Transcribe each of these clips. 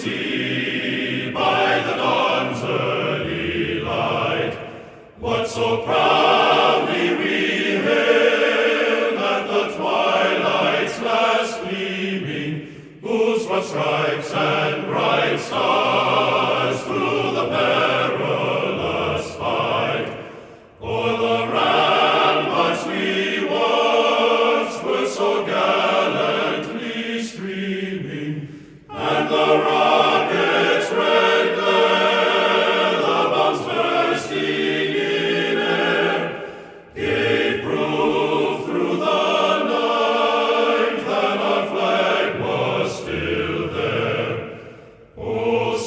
see by the dawn's early light what so proudly we hailed at the twilight's last gleaming, whose broad stripes and bright stars through the perilous fight o'er the ramparts we watched were so gallantly streaming, and the rocket's red glare, the bombs bursting in air, gave proof through the night that our flag was still there. Oh,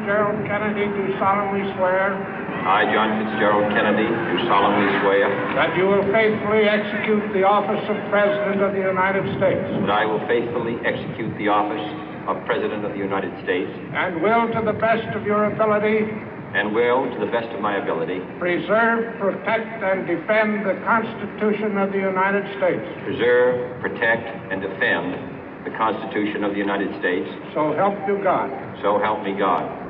Fitzgerald Kennedy, do solemnly swear I, John Fitzgerald Kennedy, do solemnly swear that you will faithfully execute the office of President of the United States that I will faithfully execute the office of President of the United States and will, to the best of your ability, and will, to the best of my ability, preserve, protect, and defend the Constitution of the United States. preserve, protect, and defend the Constitution of the United States. So help you God. So help me God.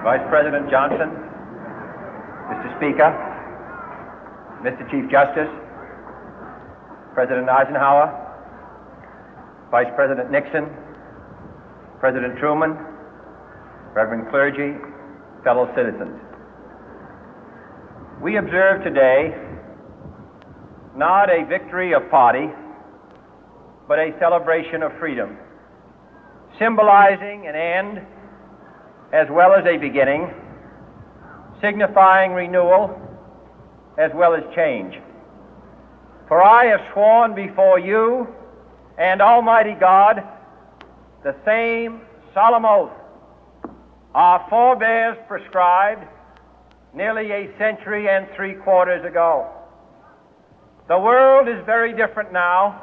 Vice President Johnson, Mr. Speaker, Mr. Chief Justice, President Eisenhower, Vice President Nixon, President Truman, Reverend clergy, fellow citizens. We observe today not a victory of party, but a celebration of freedom, symbolizing an end as well as a beginning, signifying renewal as well as change. For I have sworn before you and Almighty God the same solemn oath our forebears prescribed nearly a century and 3/4 ago. The world is very different now,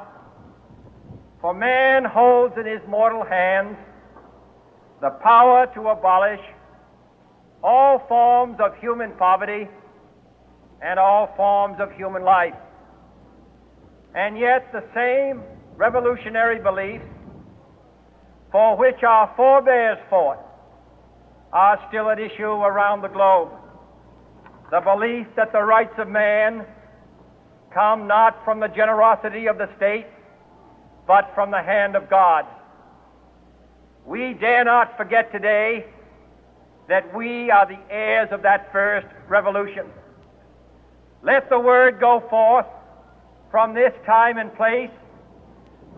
for man holds in his mortal hands the power to abolish all forms of human poverty and all forms of human life. And yet the same revolutionary beliefs for which our forebears fought are still at issue around the globe. The belief that the rights of man come not from the generosity of the state, but from the hand of God. We dare not forget today that we are the heirs of that first revolution. Let the word go forth from this time and place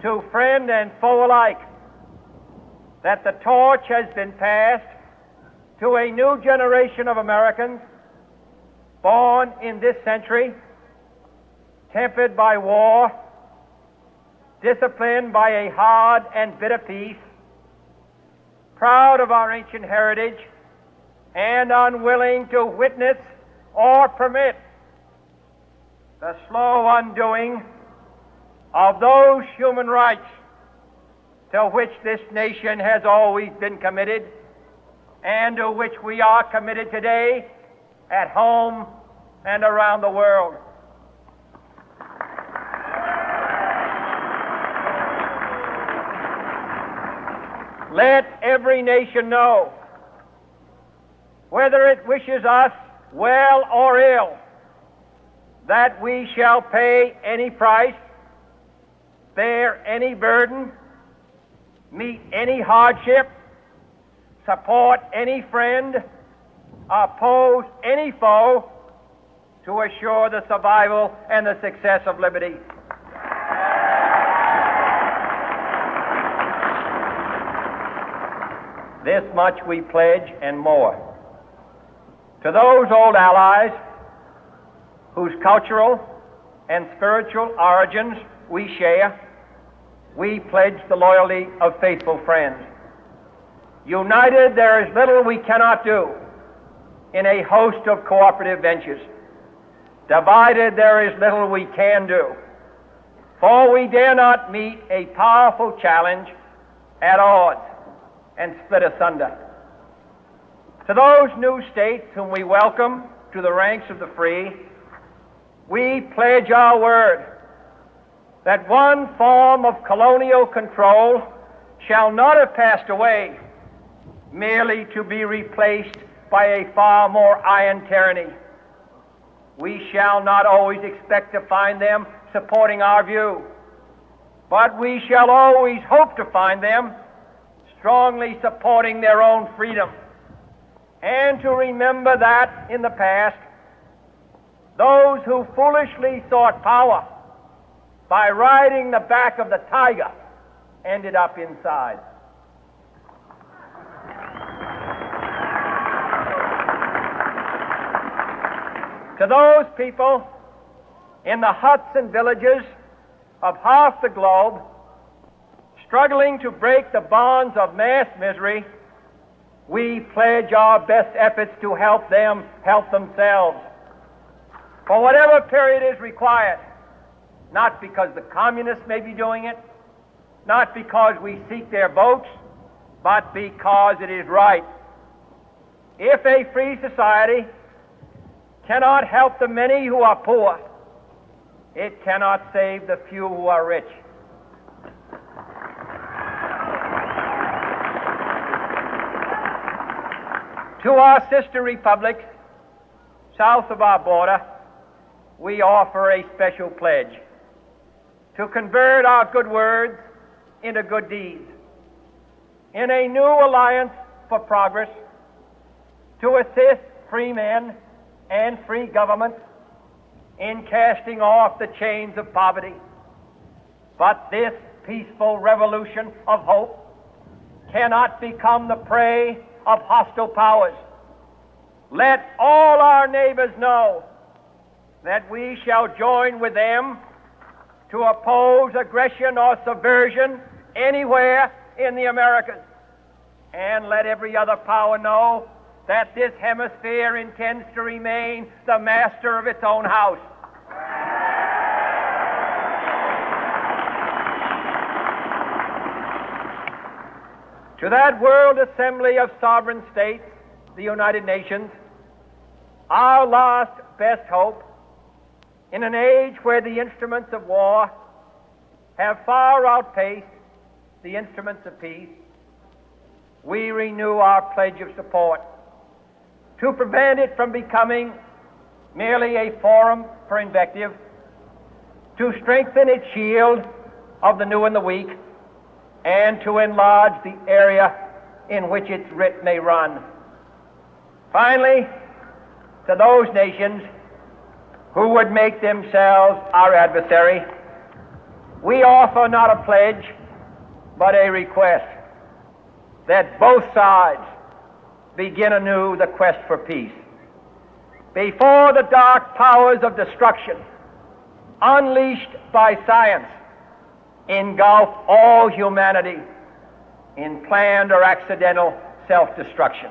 to friend and foe alike that the torch has been passed to a new generation of Americans born in this century, tempered by war, disciplined by a hard and bitter peace, proud of our ancient heritage, and unwilling to witness or permit the slow undoing of those human rights to which this nation has always been committed and to which we are committed today at home and around the world. Let every nation know, whether it wishes us well or ill, that we shall pay any price, bear any burden, meet any hardship, support any friend, oppose any foe to assure the survival and the success of liberty. This much we pledge and more. To those old allies whose cultural and spiritual origins we share, we pledge the loyalty of faithful friends. United, there is little we cannot do in a host of cooperative ventures. Divided, there is little we can do, for we dare not meet a powerful challenge at odds and split asunder. To those new states whom we welcome to the ranks of the free, we pledge our word that one form of colonial control shall not have passed away, merely to be replaced by a far more iron tyranny. We shall not always expect to find them supporting our view, but we shall always hope to find them strongly supporting their own freedom, and to remember that in the past, those who foolishly sought power by riding the back of the tiger ended up inside. To those people in the huts and villages of half the globe struggling to break the bonds of mass misery, we pledge our best efforts to help them help themselves for whatever period is required, not because the communists may be doing it, not because we seek their votes, but because it is right. If a free society cannot help the many who are poor, it cannot save the few who are rich. To our sister republics south of our border, we offer a special pledge to convert our good words into good deeds, in a new alliance for progress, to assist free men and free governments in casting off the chains of poverty. But this peaceful revolution of hope cannot become the prey of hostile powers. Let all our neighbors know that we shall join with them to oppose aggression or subversion anywhere in the Americas. And let every other power know that this hemisphere intends to remain the master of its own house. To that World Assembly of Sovereign States, the United Nations, our last best hope, in an age where the instruments of war have far outpaced the instruments of peace, we renew our pledge of support to prevent it from becoming merely a forum for invective, to strengthen its shield of the new and the weak, and to enlarge the area in which its writ may run. Finally, to those nations who would make themselves our adversary, we offer not a pledge, but a request that both sides begin anew the quest for peace. Before the dark powers of destruction, unleashed by science, engulf all humanity in planned or accidental self-destruction,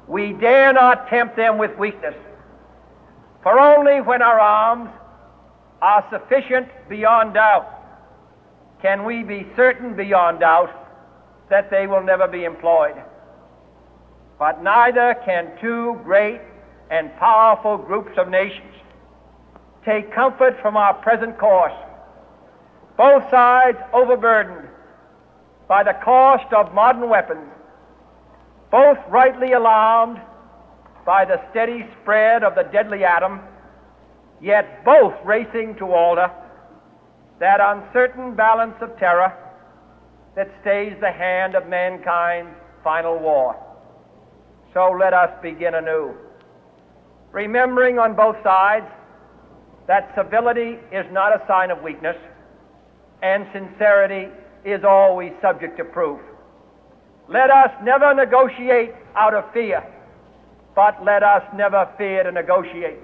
we dare not tempt them with weakness, for only when our arms are sufficient beyond doubt can we be certain beyond doubt that they will never be employed. But neither can two great and powerful groups of nations take comfort from our present course, both sides overburdened by the cost of modern weapons, both rightly alarmed by the steady spread of the deadly atom, yet both racing to alter that uncertain balance of terror that stays the hand of mankind's final war. So let us begin anew, remembering on both sides that civility is not a sign of weakness, and sincerity is always subject to proof. Let us never negotiate out of fear, but let us never fear to negotiate.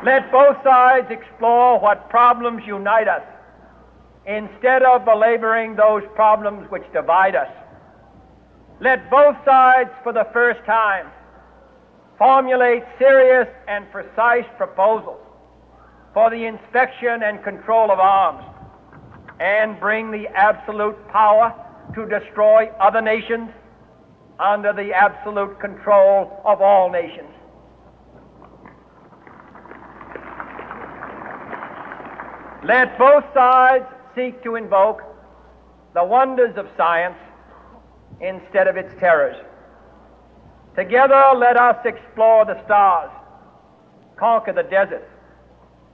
Let both sides explore what problems unite us, instead of belaboring those problems which divide us. Let both sides, for the first time, formulate serious and precise proposals for the inspection and control of arms, and bring the absolute power to destroy other nations under the absolute control of all nations. Let both sides seek to invoke the wonders of science instead of its terrors. Together, let us explore the stars, conquer the deserts,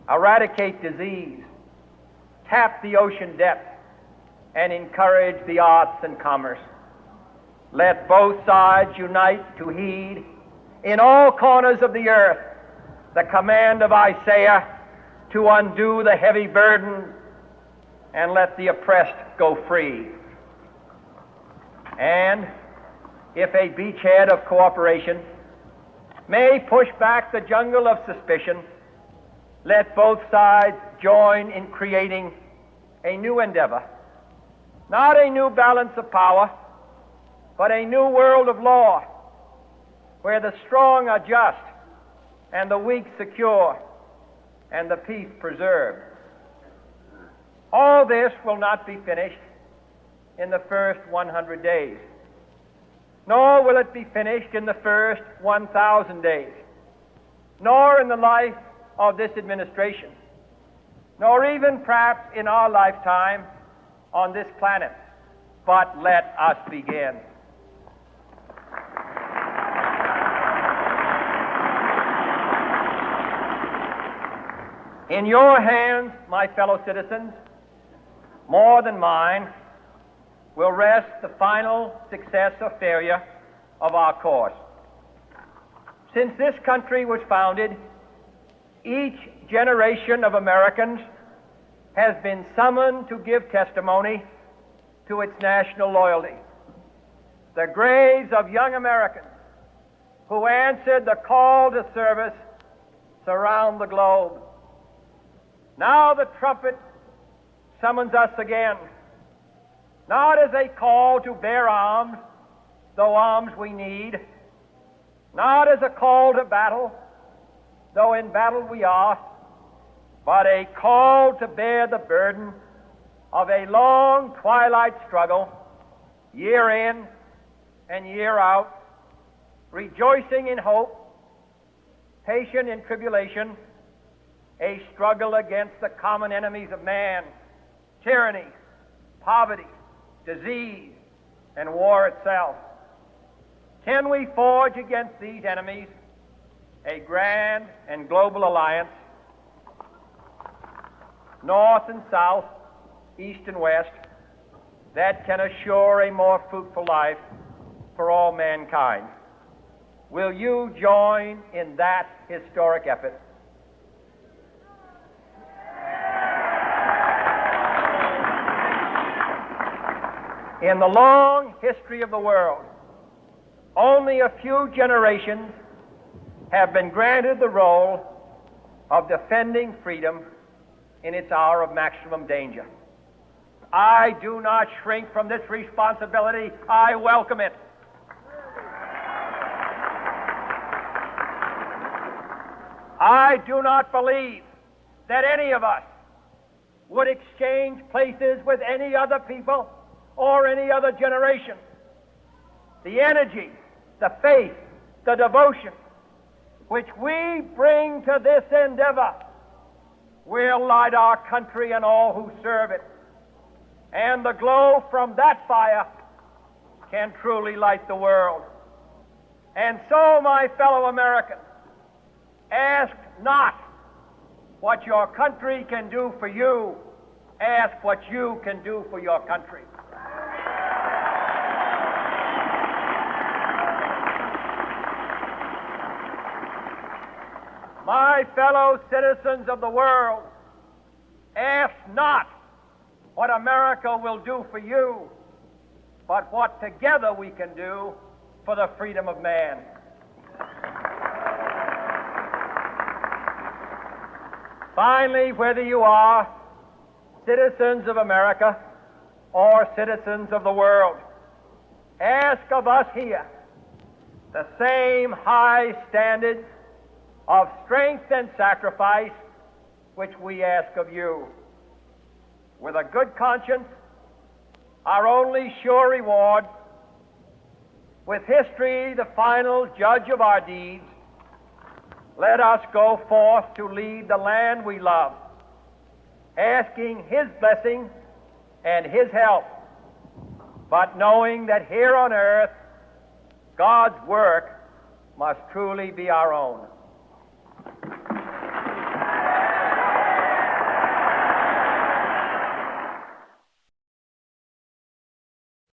eradicate disease, tap the ocean depth, and encourage the arts and commerce. Let both sides unite to heed in all corners of the earth the command of Isaiah to undo the heavy burden and let the oppressed go free. And if a beachhead of cooperation may push back the jungle of suspicion, let both sides join in creating a new endeavor, not a new balance of power, but a new world of law, where the strong are just and the weak secure and the peace preserved. All this will not be finished in the first 100 days, nor will it be finished in the first 1,000 days, nor in the life of this administration, nor even perhaps in our lifetime on this planet. But let us begin. In your hands, my fellow citizens, more than mine, will rest the final success or failure of our course. Since this country was founded, each generation of Americans has been summoned to give testimony to its national loyalty. The graves of young Americans who answered the call to service surround the globe. Now the trumpet summons us again, not as a call to bear arms, though arms we need, not as a call to battle, though in battle we are, but a call to bear the burden of a long twilight struggle, year in and year out, rejoicing in hope, patient in tribulation, a struggle against the common enemies of man, tyranny, poverty, disease, and war itself. Can we forge against these enemies a grand and global alliance, north and south, east and west, that can assure a more fruitful life for all mankind? Will you join in that historic effort? In the long history of the world, only a few generations have been granted the role of defending freedom in its hour of maximum danger. I do not shrink from this responsibility. I welcome it. I do not believe that any of us would exchange places with any other people or any other generation. The energy, the faith, the devotion which we bring to this endeavor will light our country and all who serve it. And the glow from that fire can truly light the world. And so, my fellow Americans, ask not what your country can do for you, ask what you can do for your country. My fellow citizens of the world, ask not what America will do for you, but what together we can do for the freedom of man. Finally, whether you are citizens of America or citizens of the world, ask of us here the same high standards of strength and sacrifice which we ask of you. With a good conscience, our only sure reward, with history the final judge of our deeds, let us go forth to lead the land we love, asking His blessing and His help, but knowing that here on earth God's work must truly be our own.